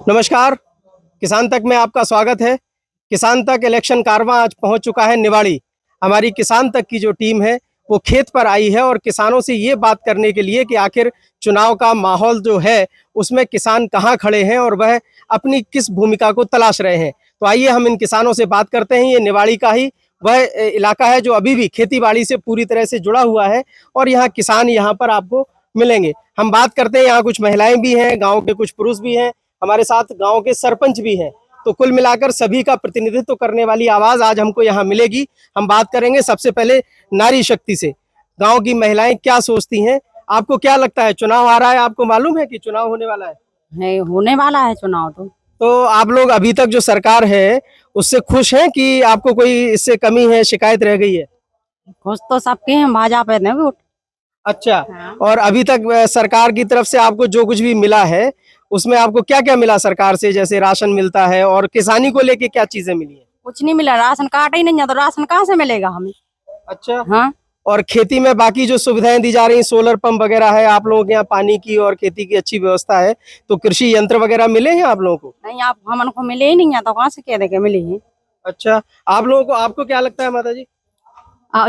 नमस्कार, किसान तक में आपका स्वागत है। किसान तक इलेक्शन कारवां आज पहुंच चुका है निवाड़ी। हमारी किसान तक की जो टीम है वो खेत पर आई है और किसानों से ये बात करने के लिए कि आखिर चुनाव का माहौल जो है उसमें किसान कहाँ खड़े हैं और वह अपनी किस भूमिका को तलाश रहे हैं। तो आइए हम इन किसानों से बात करते हैं। ये निवाड़ी का ही वह इलाका है जो अभी भी खेती बाड़ी से पूरी तरह से जुड़ा हुआ है और यहाँ किसान यहाँ पर आपको मिलेंगे। हम बात करते हैं, यहाँ कुछ महिलाएं भी हैं, गाँव के कुछ पुरुष भी हैं, हमारे साथ गांव के सरपंच भी हैं। तो कुल मिलाकर सभी का प्रतिनिधित्व करने वाली आवाज आज हमको यहाँ मिलेगी। हम बात करेंगे सबसे पहले नारी शक्ति से। गांव की महिलाएं क्या सोचती हैं, आपको क्या लगता है? चुनाव आ रहा है, आपको मालूम है कि चुनाव होने वाला है? नहीं, होने वाला है चुनाव। तो आप लोग अभी तक जो सरकार है उससे खुश हैं कि आपको कोई इससे कमी है, शिकायत रह गई है? खुश तो सबके हैं, भाजपा पे दें वोट। अच्छा। हाँ। और अभी तक सरकार की तरफ से आपको जो कुछ भी मिला है उसमें आपको क्या क्या मिला सरकार से? जैसे राशन मिलता है और किसानी को लेके क्या चीजें मिली है? कुछ नहीं मिला, राशन कार्ड ही नहीं है तो राशन कहाँ से मिलेगा हमें? अच्छा। हाँ। और खेती में बाकी जो सुविधाएं दी जा रही हैं, सोलर पंप वगैरह है, आप लोगों के यहाँ पानी की और खेती की अच्छी व्यवस्था है, तो कृषि यंत्र वगैरह मिले हैं आप लोगों को? नहीं, आप हमको मिले ही नहीं है तो कहाँ से कह देंगे मिले हैं? अच्छा, आप लोगों को, आपको क्या लगता है माता जी?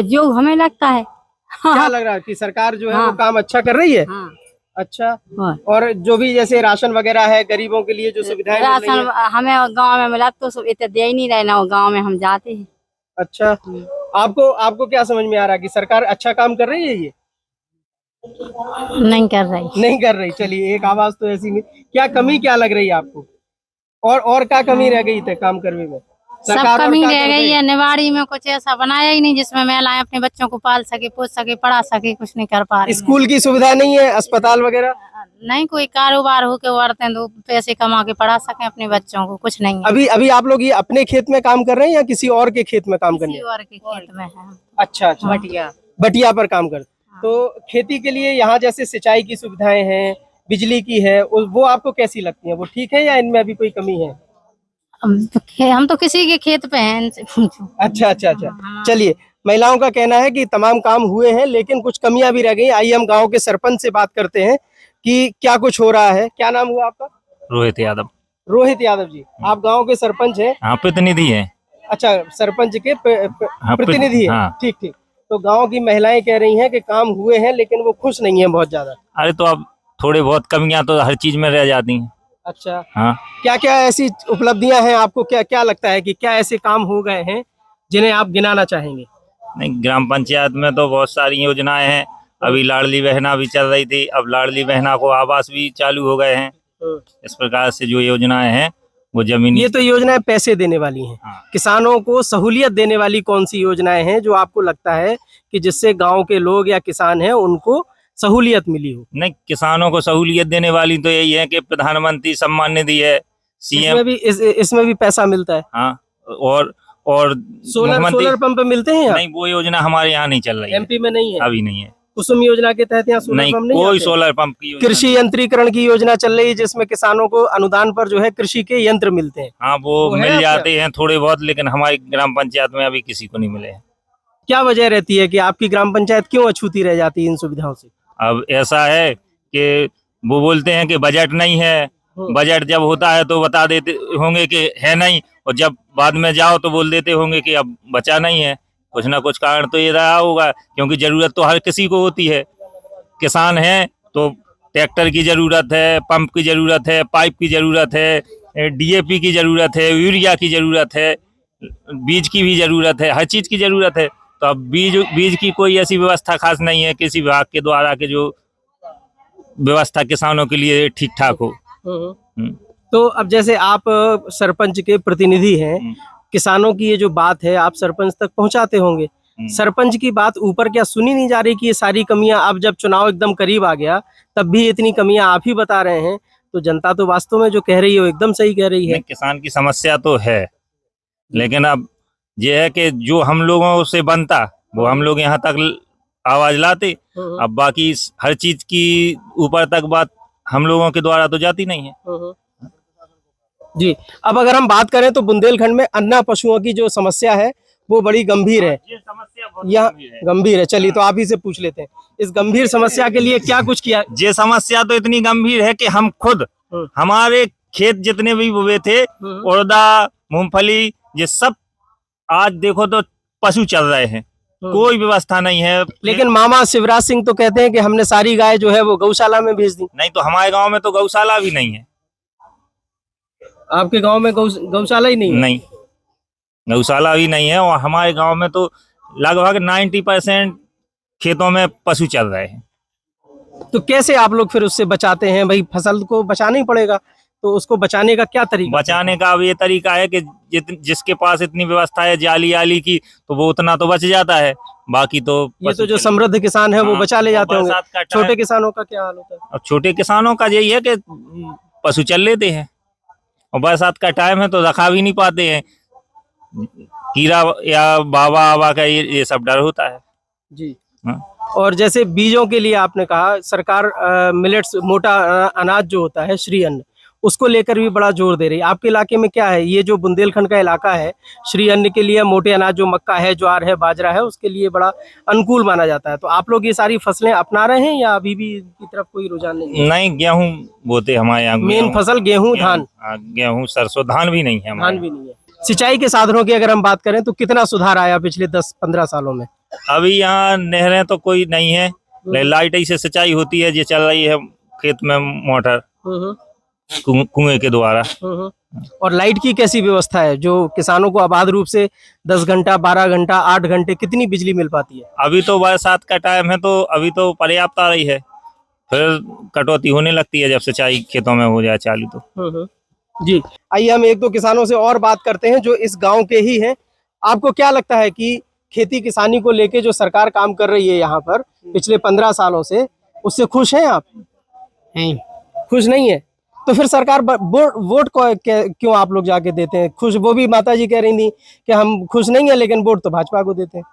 जो हमें लगता है। क्या हाँ। लग रहा है कि सरकार जो है हाँ। वो काम अच्छा कर रही है? हाँ। अच्छा। हाँ। और जो भी जैसे राशन वगैरह है, गरीबों के लिए जो सुविधाएं मिल रही राशन हैं? हमें गांव में मिला तो इतना दे ही नहीं रहे ना, गांव में हम जाते हैं। अच्छा, आपको आपको क्या समझ में आ रहा है कि सरकार अच्छा काम कर रही है? ये नहीं कर रही। नहीं कर रही। चलिए, एक आवाज तो ऐसी में क्या कमी क्या लग रही है आपको? और क्या कमी रह गई थे काम करने में? सब सरकार और कमी क्या रह कर गई रही है। निवाड़ी में कुछ ऐसा बनाया ही नहीं जिसमें महिलाएं अपने बच्चों को पाल सके, पोस सके, पढ़ा सके। कुछ नहीं कर पा रही हैं। स्कूल की सुविधा नहीं है, अस्पताल वगैरह नहीं, कोई कारोबार हो के औरतें दो पैसे कमा के पढ़ा सके अपने बच्चों को, कुछ नहीं है। अभी अभी आप लोग ये अपने खेत में काम कर रहे हैं या किसी और के खेत में काम करने? किसी और के खेत में है। अच्छा अच्छा, बटिया पर काम कर। तो खेती के लिए यहाँ जैसे सिंचाई की सुविधाएं हैं, बिजली की है, वो आपको कैसी लगती है? वो ठीक है या इनमें अभी कोई कमी है? हम तो किसी के खेत पे हैं, इनसे पूछो। अच्छा अच्छा अच्छा। चलिए, महिलाओं का कहना है कि तमाम काम हुए हैं लेकिन कुछ कमियां भी रह गई। आइए हम गांव के सरपंच से बात करते हैं कि क्या कुछ हो रहा है। क्या नाम हुआ आपका? रोहित यादव। रोहित यादव जी, आप गांव के सरपंच हैं? हाँ, प्रतिनिधि है। अच्छा, सरपंच के हाँ, प्रतिनिधि है। हाँ। ठीक ठीक। तो गांव की महिलाएं कह रही हैं कि काम हुए हैं लेकिन वो खुश नहीं है बहुत ज्यादा। अरे तो अब थोड़े बहुत कमियां तो हर चीज में रह जाती हैं। अच्छा। हाँ, क्या क्या ऐसी उपलब्धियां हैं, आपको क्या क्या लगता है कि क्या ऐसे काम हो गए हैं जिन्हें आप गिनाना चाहेंगे? नहीं, ग्राम पंचायत में तो बहुत सारी योजनाएं हैं। अभी लाडली बहना भी चल रही थी, अब लाडली बहना को आवास भी चालू हो गए हैं। इस प्रकार से जो योजनाएं हैं वो जमीनी। ये तो योजनाएं पैसे देने वाली हैं। हाँ। किसानों को सहूलियत देने वाली कौन सी योजनाएं हैं जो आपको लगता है कि जिससे गांव के लोग या किसान हैं उनको सहूलियत मिली हो? नहीं, किसानों को सहूलियत देने वाली तो यही है कि प्रधानमंत्री सम्मान निधि है, सीएम। इसमें भी पैसा मिलता है? हाँ। और सोलर पंप मिलते हैं यहाँ? नहीं, वो योजना हमारे यहाँ नहीं चल रही है। एमपी में नहीं है? अभी नहीं है। कुसुम योजना के तहत यहाँ सोलर पंप नहीं कोई आते? सोलर पंप की योजना कृषि यंत्रीकरण की योजना चल रही है जिसमें किसानों को अनुदान पर जो है कृषि के यंत्र मिलते हैं। हाँ, वो है मिल आपके जाते हैं थोड़े बहुत, लेकिन हमारी ग्राम पंचायत में अभी किसी को नहीं मिले हैं। क्या वजह रहती है कि आपकी ग्राम पंचायत क्यों अछूती रह जाती है इन सुविधाओं से? अब ऐसा है कि वो बोलते हैं कि बजट नहीं है। बजट जब होता है तो बता देते होंगे कि है नहीं, और जब बाद में जाओ तो बोल देते होंगे कि अब बचा नहीं है। कुछ ना कुछ कारण तो ये रहा होगा, क्योंकि जरूरत तो हर किसी को होती है। किसान है तो ट्रैक्टर की जरूरत है, पंप की जरूरत है, पाइप की जरूरत है, डीएपी की जरूरत है, यूरिया की जरूरत है, बीज की भी जरूरत है, हर चीज की जरूरत है। तो अब बीज की कोई ऐसी व्यवस्था खास नहीं है किसी विभाग के द्वारा कि जो व्यवस्था किसानों के लिए ठीक ठाक हो। तो अब जैसे आप सरपंच के प्रतिनिधि हैं, किसानों की ये जो बात है आप सरपंच तक पहुंचाते होंगे। सरपंच की बात ऊपर क्या सुनी नहीं जा रही कि ये सारी कमियां, अब जब चुनाव एकदम करीब आ गया तब भी इतनी कमियां आप ही बता रहे हैं, तो जनता तो वास्तव में जो कह रही है वो एकदम सही कह रही है। किसान की समस्या तो है, लेकिन अब ये है कि जो हम लोगों से बनता वो हम लोग यहाँ तक आवाज लाते। अब बाकी हर चीज की ऊपर तक बात हम लोगों के द्वारा तो जाती नहीं है। जी, अब अगर हम बात करें तो बुंदेलखंड में अन्ना पशुओं की जो समस्या है वो बड़ी गंभीर है। ये समस्या यह गंभीर है। चलिए, तो आप ही से पूछ लेते हैं, इस गंभीर समस्या के लिए क्या कुछ किया? ये समस्या तो इतनी गंभीर है कि हम खुद हमारे खेत जितने भी बोए थे, उड़दा, मूंगफली, ये सब आज देखो तो पशु चल रहे हैं, कोई व्यवस्था नहीं है। लेकिन मामा शिवराज सिंह तो कहते हैं कि हमने सारी गाय जो है वो गौशाला में भेज दी। नहीं तो हमारे गांव में तो गौशाला भी नहीं है। आपके गांव में गौशाला ही नहीं है? नहीं, गौशाला भी नहीं है, और हमारे गांव में तो लगभग 90% खेतों में पशु चल रहे हैं। तो कैसे आप लोग फिर उससे बचाते हैं? भाई फसल को बचाना ही पड़ेगा, तो उसको बचाने का क्या तरीका? बचाने का अब ये तरीका है कि जिसके पास इतनी व्यवस्था है जाली आली की, तो वो उतना तो बच जाता है, बाकी तो ये तो जो समृद्ध किसान है वो हाँ, बचा ले जाते होंगे। बरसात का टाइम- छोटे किसानों का क्या हाल होता है? अब छोटे किसानों का यही है कि पशु चल लेते हैं, और बरसात का टाइम है तो रखा भी नहीं पाते हैं, कीड़ा या बाबा आवा का ये सब डर होता है। जी। हाँ। और जैसे बीजों के लिए आपने कहा, सरकार मिलेट्स, मोटा अनाज जो होता है, श्री अन्न, उसको लेकर भी बड़ा जोर दे रही है। आपके इलाके में क्या है? ये जो बुंदेलखंड का इलाका है, श्री अन्न के लिए मोटे अनाज जो मक्का है, ज्वार है, बाजरा है, उसके लिए बड़ा अनुकूल माना जाता है। तो आप लोग ये सारी फसलें अपना रहे हैं या अभी भी इनकी तरफ कोई रुझान नहीं है? नहीं, गेहूं बोते हमारे यहाँ। मेन फसल गेहूं, धान? हाँ, गेहूं, सरसों, धान भी नहीं है हमारे धान भी नहीं है। सिंचाई के साधनों की अगर हम बात करें तो कितना सुधार आया पिछले 10-15 सालों में? अभी यहाँ नहरें तो कोई नहीं है, लाइट ही से सिंचाई होती है, जो चल रही है खेत में मोटर कुएं के द्वारा। और लाइट की कैसी व्यवस्था है जो किसानों को आबाद रूप से 10 घंटा, 12 घंटा, 8 घंटे कितनी बिजली मिल पाती है? अभी तो बरसात का टाइम है तो अभी तो पर्याप्त आ रही है, फिर कटौती होने लगती है जब सिंचाई खेतों में हो जाए चालू तो। जी, आइए हम एक दो किसानों से और बात करते हैं जो इस गांव के ही हैं। आपको क्या लगता है कि खेती किसानी को लेके जो सरकार काम कर रही है यहाँ पर पिछले 15 सालों से, उससे खुश हैं आप? नहीं। खुश नहीं है? तो फिर सरकार वोट को क्यों आप लोग जाके देते हैं? खुश, वो भी माता जी कह रही थी कि हम खुश नहीं है लेकिन वोट तो भाजपा को देते हैं।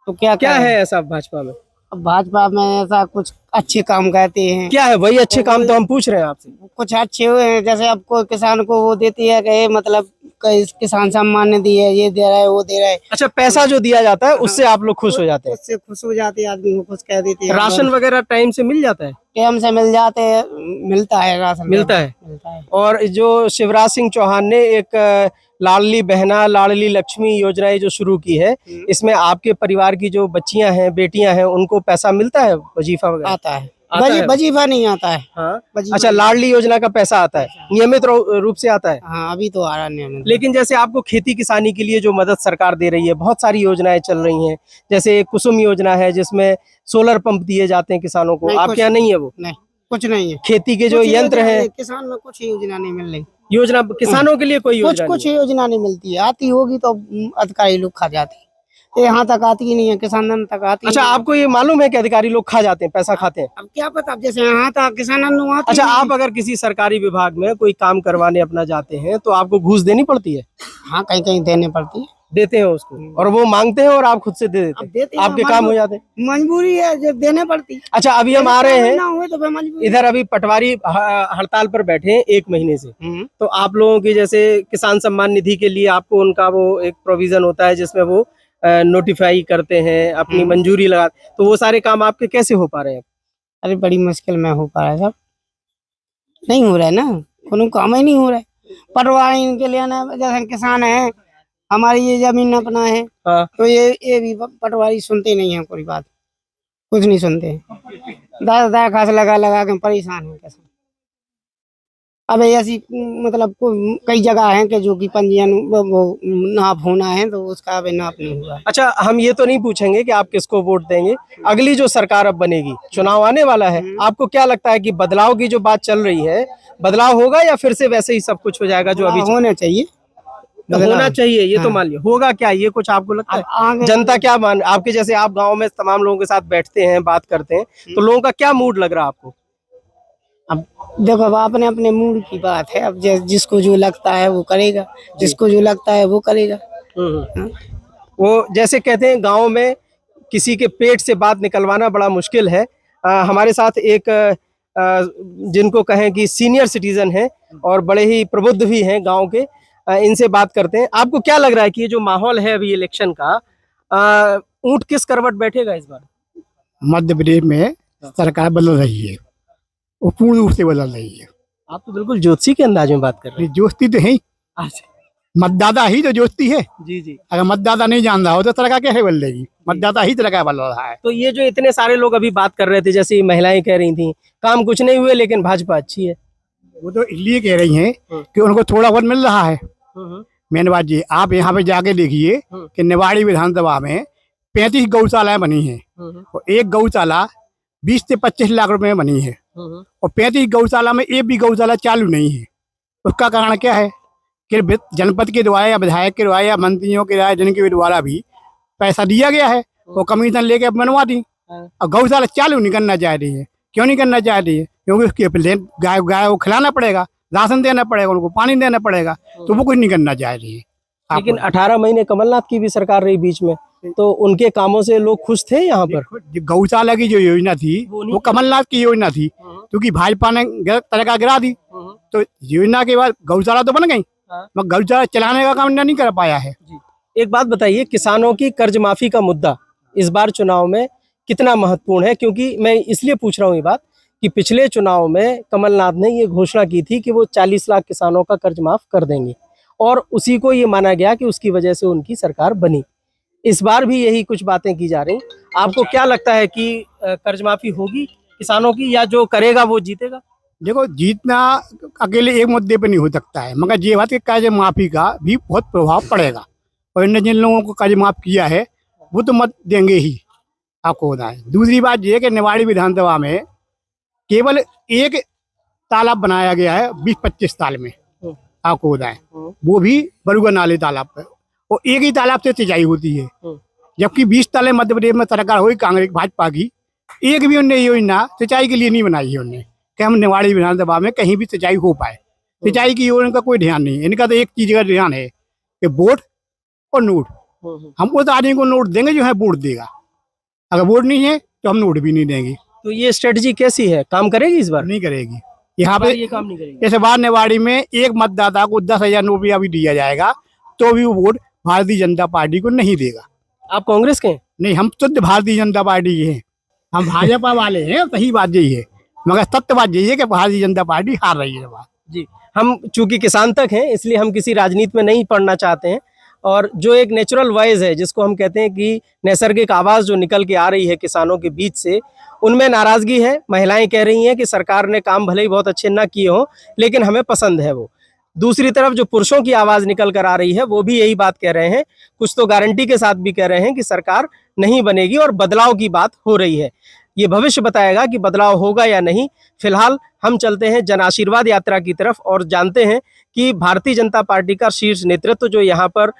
तो क्या क्या है ऐसा भाजपा में? अब भाजपा में ऐसा कुछ अच्छे काम करते हैं, क्या है? वही अच्छे काम तो हम पूछ रहे हैं आपसे। कुछ अच्छे हुए हैं, जैसे आपको किसान को वो देती है कि मतलब किसान सम्मान निधि है, ये दे रहा है, वो दे रहा है। अच्छा, पैसा जो दिया जाता है उससे आप लोग खुश हो जाते हैं? उससे खुश हो जाते हैं, आदमी को खुश कह देते हैं। राशन वगैरह टाइम से मिल जाता है? टाइम से मिल जाते हैं, मिलता है राशन, मिलता है। मिलता है। और जो शिवराज सिंह चौहान ने एक लाडली बहना, लाडली लक्ष्मी योजनाएं जो शुरू की है, इसमें आपके परिवार की जो बच्चियां हैं, बेटियां हैं, उनको पैसा मिलता है, वजीफा वगैरह? आता है, आता है? वजीफा नहीं आता है। हाँ। वजीफा अच्छा, लाडली योजना का पैसा आता है, नियमित रूप से आता है? हाँ, अभी तो आ रहा नहीं। लेकिन जैसे आपको खेती किसानी के लिए जो मदद सरकार दे रही है, बहुत सारी योजनाएं चल रही हैं, जैसे कुसुम योजना है जिसमें सोलर पंप दिए जाते हैं किसानों को, आपके यहाँ नहीं है वो? नहीं, कुछ नहीं है। खेती के जो यंत्र है, किसान में कुछ योजना नहीं मिल रही। योजना किसानों के लिए कोई योजना कुछ योजना नहीं मिलती है। आती होगी तो अधिकारी लोग खा जाते हैं, यहाँ तक आती ही नहीं है, किसान तक आती। अच्छा, आपको ये मालूम है कि अधिकारी लोग खा जाते हैं, पैसा खाते हैं? अब क्या पता, अब जैसे यहाँ तक किसान आती। अच्छा, आप अगर किसी सरकारी विभाग में कोई काम करवाने अपना जाते हैं तो आपको घूस देनी पड़ती है? हाँ, कहीं कहीं देने पड़ती है। देते हैं उसको, और वो मांगते हैं और आप खुद से दे देते हैं, आपके काम हो जाते हैं? मजबूरी है, जब देने पड़ती है। अच्छा, अभी हम आ रहे हैं ना हुए तो फिर मजबूरी। इधर, अभी पटवारी हड़ताल पर बैठे हैं 1 महीने से, तो आप लोगों की जैसे किसान सम्मान निधि के लिए आपको उनका वो एक प्रोविजन होता है जिसमें वो नोटिफाई करते हैं, अपनी मंजूरी लगा, तो वो सारे काम आपके कैसे हो पा रहे हैं? अरे बड़ी मुश्किल में हो पा रहा है, सब नहीं हो रहा है ना, कोनो काम ही नहीं हो रहा है। पटवारी के लिए ना, जैसे किसान है, हमारी ये जमीन अपना है, हाँ। तो ये भी पटवारी सुनते नहीं है, कोई बात कुछ नहीं सुनते हैं। दरखास्त लगा लगा के परेशान है किसान। अब ऐसी मतलब कई जगह हैं कि जो कि पंजीयन वो नाप होना है, तो उसका अभी नाप नहीं हुआ। अच्छा, हम ये तो नहीं पूछेंगे कि आप किसको वोट देंगे, अगली जो सरकार अब बनेगी, चुनाव आने वाला है, आपको क्या लगता है कि बदलाव की जो बात चल रही है, बदलाव होगा या फिर से वैसे ही सब कुछ हो जाएगा जो अभी होना चाहिए? होना चाहिए, ये तो मान लिया, होगा क्या ये कुछ आपको लगता है? जनता क्या मान, आपके जैसे आप गांव में तमाम लोगों के साथ बैठते हैं, बात करते हैं, तो लोगों का क्या मूड लग रहा है आपको? अब देखो, अब अपने अपने मूड की बात है, अब जिसको जो लगता है वो करेगा, जिसको जो लगता है वो करेगा। वो जैसे कहते हैं गांव में किसी के पेट से बात निकलवाना बड़ा मुश्किल है। हमारे साथ एक जिनको कहें कि सीनियर सिटीजन हैं और बड़े ही प्रबुद्ध भी हैं गांव के, इनसे बात करते हैं। आपको क्या लग रहा है कि ये जो माहौल है अभी इलेक्शन का, ऊंट किस करवट बैठेगा इस बार? मध्य प्रदेश में सरकार बदल रही है, वो पूर्ण रूप से बदल रही है। आप तो बिल्कुल ज्योतिषी के अंदाज में बात कर रहे ये जोस्ती तो है ही, हैं। अच्छा, मतदाता ही तो जोस्ती है। जी जी। अगर मतदाता नहीं जान रहा हो तो तरका कैसे बदल देगी? मतदाता ही तरका बदल रहा है। तो ये जो इतने सारे लोग अभी बात कर रहे थे, जैसे ये महिलाएं कह रही थी काम कुछ नहीं हुए लेकिन भाजपा अच्छी है। वो तो इसलिए कह रही हैं कि उनको थोड़ा बहुत मिल रहा है। मेन बात ये, आप यहाँ पे जाके देखिए कि निवाड़ी विधानसभा में 35 गौशालाएं बनी हैं और एक गौशाला 20 से 25 लाख रुपए में बनी है और 35 गौशाला में एक भी गौशाला चालू नहीं है। उसका कारण क्या है कि जनपद के द्वारा या विधायक के द्वारा या मंत्रियों के द्वारा, जिनके भी द्वारा भी पैसा दिया गया है, वो कमीशन लेके बनवा दी और गौशाला चालू नहीं करना चाह रही है। क्यों नहीं करना चाह रही है? क्योंकि उसके गाय को खिलाना पड़ेगा, राशन देना पड़ेगा, उनको पानी देना पड़ेगा, तो वो कुछ नहीं करना चाह रही है। लेकिन 18 महीने कमलनाथ की भी सरकार रही बीच में, तो उनके कामों से लोग खुश थे यहाँ पर। गौशाला की जो योजना थी वो कमलनाथ की योजना थी, क्योंकि भाजपा ने तरीका गिरा दी तो योजना के बाद गौशाला तो बन गई, मगर गौशाला चलाने का काम नहीं कर पाया है। एक बात बताइए, किसानों की कर्ज माफी का मुद्दा इस बार चुनाव में कितना महत्वपूर्ण है? क्योंकि मैं इसलिए पूछ रहा हूँ ये बात कि पिछले चुनाव में कमलनाथ ने ये घोषणा की थी कि वो 40 लाख किसानों का कर्ज माफ कर देंगे और उसी को ये माना गया कि उसकी वजह से उनकी सरकार बनी। इस बार भी यही कुछ बातें की जा रही। आपको क्या लगता है कि कर्ज माफी होगी किसानों की, या जो करेगा वो जीतेगा? देखो, जीतना अकेले एक मुद्दे पे नहीं हो सकता है, मगर ये बात कि कर्ज माफी का भी बहुत प्रभाव पड़ेगा और इन्होंने जिन लोगों को कर्ज माफ किया है वो तो मत देंगे ही, आपको होना है। दूसरी बात ये कि निवाड़ी विधानसभा में केवल एक तालाब बनाया गया है 20-25 साल में, आपको होता है, वो भी बरुआ नाले तालाब पे, और एक ही तालाब से सिंचाई होती है। जबकि 20 साल मध्य प्रदेश में सरकार हुई कांग्रेस भाजपा की, एक भी उनने योजना सिंचाई के लिए नहीं बनाई है उनने कि हम निवाड़ी विधानसभा में कहीं भी सिंचाई हो पाए। सिंचाई की ओर इनका कोई ध्यान नहीं है। इनका तो एक चीज का ध्यान है कि वोट और नोट। हम उस आदमी को नोट देंगे जो है वोट देगा, अगर वोट नहीं है तो हम नोट भी नहीं देंगे। तो ये स्ट्रेटजी कैसी है, काम करेगी इस बार? नहीं करेगी। यहाँ पे ये काम नहीं करेगी। जैसे बार निवाड़ी में एक मतदाता को 10,000 रुपया भी दिया जाएगा तो भी वो वोट भारतीय जनता पार्टी को नहीं देगा। आप कांग्रेस के हैं? नहीं, हम शुद्ध भारतीय जनता पार्टी के हैं, हम भाजपा वाले हैं, सही बात यही है, मगर सत्य बात यही है कि भारतीय जनता पार्टी हार रही है। जी, हम चूंकि किसान तक हैं इसलिए हम किसी राजनीति में नहीं पढ़ना चाहते हैं, और जो एक नेचुरल वॉइस है जिसको हम कहते हैं कि नैसर्गिक आवाज़ जो निकल के आ रही है किसानों के बीच से, उनमें नाराज़गी है। महिलाएं कह रही हैं कि सरकार ने काम भले ही बहुत अच्छे ना किए हों लेकिन हमें पसंद है वो। दूसरी तरफ जो पुरुषों की आवाज़ निकल कर आ रही है वो भी यही बात कह रहे हैं, कुछ तो गारंटी के साथ भी कह रहे हैं कि सरकार नहीं बनेगी और बदलाव की बात हो रही है। ये भविष्य बताएगा कि बदलाव होगा या नहीं। फिलहाल हम चलते हैं जन आशीर्वाद यात्रा की तरफ और जानते हैं कि भारतीय जनता पार्टी का शीर्ष नेतृत्व जो यहाँ पर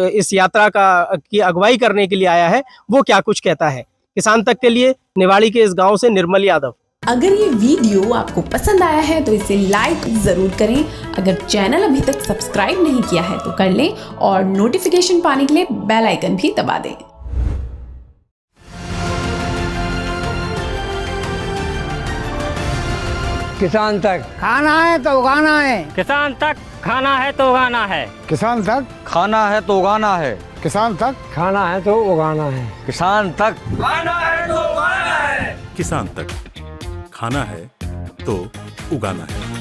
इस यात्रा की अगुवाई करने के लिए आया है वो क्या कुछ कहता है। किसान तक के लिए निवाड़ी के इस गांव से निर्मल यादव। अगर ये वीडियो आपको पसंद आया है तो इसे लाइक जरूर करें। अगर चैनल अभी तक सब्सक्राइब नहीं किया है तो कर लें और नोटिफिकेशन पाने के लिए बेल आइकन भी दबा दें। किसान तक खाना है तो उगाना है, किसान तक खाना है तो उगाना है, किसान तक खाना है तो उगाना है, किसान तक खाना है तो उगाना है, किसान तक खाना है तो उगाना है, किसान तक खाना है तो उगाना है।